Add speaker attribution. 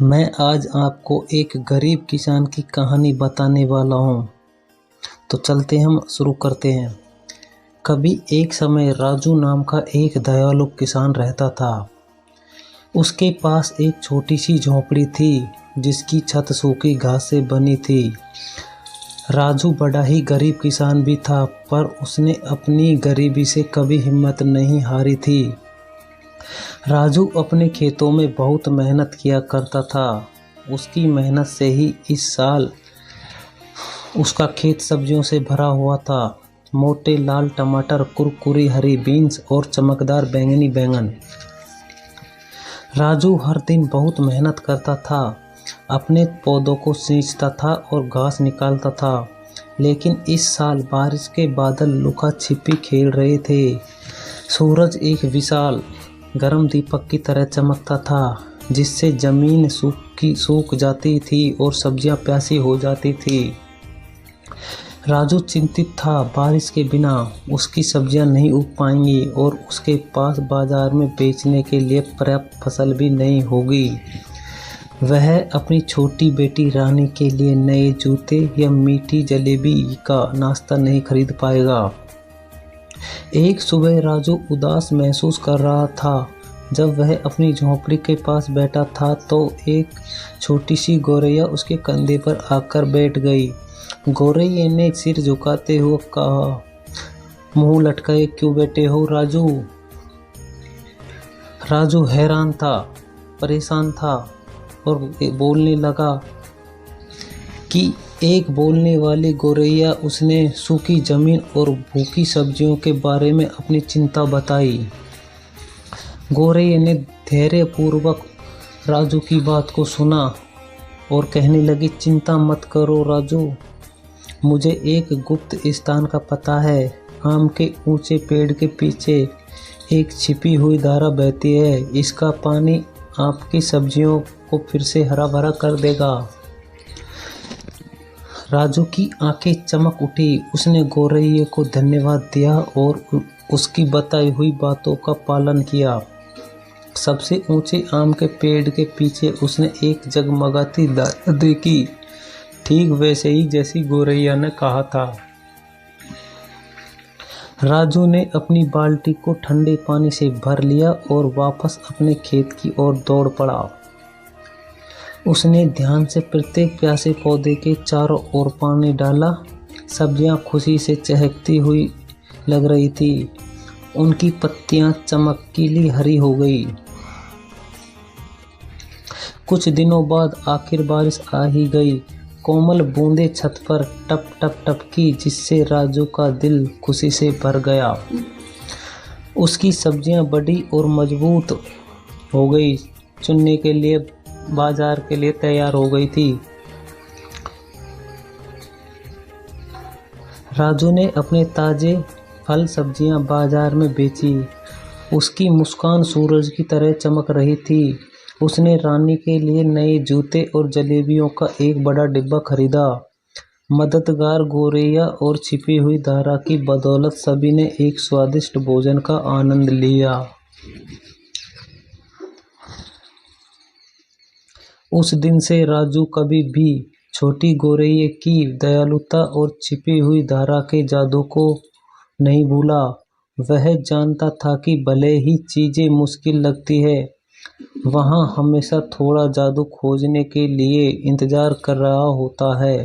Speaker 1: मैं आज आपको एक गरीब किसान की कहानी बताने वाला हूँ। तो चलते हम शुरू करते हैं। कभी एक समय राजू नाम का एक दयालु किसान रहता था। उसके पास एक छोटी सी झोंपड़ी थी जिसकी छत सूखी घास से बनी थी। राजू बड़ा ही गरीब किसान भी था, पर उसने अपनी गरीबी से कभी हिम्मत नहीं हारी थी। राजू अपने खेतों में बहुत मेहनत किया करता था। उसकी मेहनत से ही इस साल उसका खेत सब्जियों से भरा हुआ था। मोटे लाल टमाटर, कुरकुरी हरी बीन्स और चमकदार बैंगनी बैंगन। राजू हर दिन बहुत मेहनत करता था। अपने पौधों को सींचता था और घास निकालता था। लेकिन इस साल बारिश के बादल लुका छिपी खेल रहे थे। सूरज एक विशाल गर्म दीपक की तरह चमकता था, जिससे जमीन सूख जाती थी और सब्जियां प्यासी हो जाती थी। राजू चिंतित था, बारिश के बिना उसकी सब्जियां नहीं उग पाएंगी और उसके पास बाजार में बेचने के लिए पर्याप्त फसल भी नहीं होगी। वह अपनी छोटी बेटी रानी के लिए नए जूते या मीठी जलेबी का नाश्ता नहीं खरीद पाएगा। एक सुबह राजू उदास महसूस कर रहा था। जब वह अपनी झोंपड़ी के पास बैठा था तो एक छोटी सी गौरैया उसके कंधे पर आकर बैठ गई। गौरैया ने सिर झुकाते हुए कहा, मुंह लटकाए क्यों बैठे हो राजू? राजू हैरान था, परेशान था और बोलने लगा कि एक बोलने वाली गौरैया उसने सूखी जमीन और भूखी सब्जियों के बारे में अपनी चिंता बताई। गौरैया ने धैर्यपूर्वक राजू की बात को सुना और कहने लगी, चिंता मत करो राजू, मुझे एक गुप्त स्थान का पता है। आम के ऊंचे पेड़ के पीछे एक छिपी हुई धारा बहती है। इसका पानी आपकी सब्जियों को फिर से हरा भरा कर देगा। राजू की आंखें चमक उठी। उसने गौरैया को धन्यवाद दिया और उसकी बताई हुई बातों का पालन किया। सबसे ऊंचे आम के पेड़ के पीछे उसने एक जगमगाती धारा देखी, ठीक वैसे ही जैसी गौरैया ने कहा था। राजू ने अपनी बाल्टी को ठंडे पानी से भर लिया और वापस अपने खेत की ओर दौड़ पड़ा। उसने ध्यान से प्रत्येक प्यासे पौधे के चारों ओर पानी डाला। सब्जियां खुशी से चहकती हुई लग रही थी। उनकी पत्तियां चमकीली हरी हो गई। कुछ दिनों बाद आखिर बारिश आ ही गई। कोमल बूंदें छत पर टप टप टप की, जिससे राजू का दिल खुशी से भर गया। उसकी सब्जियां बड़ी और मजबूत हो गई, चुनने के लिए बाजार के लिए तैयार हो गई थी। राजू ने अपने ताजे फल सब्जियां बाजार में बेची। उसकी मुस्कान सूरज की तरह चमक रही थी। उसने रानी के लिए नए जूते और जलेबियों का एक बड़ा डिब्बा खरीदा। मददगार गौरैया और छिपी हुई धारा की बदौलत सभी ने एक स्वादिष्ट भोजन का आनंद लिया। उस दिन से राजू कभी भी छोटी गौरैया की दयालुता और छिपी हुई धारा के जादू को नहीं भूला। वह जानता था कि भले ही चीजें मुश्किल लगती है, वहाँ हमेशा थोड़ा जादू खोजने के लिए इंतजार कर रहा होता है।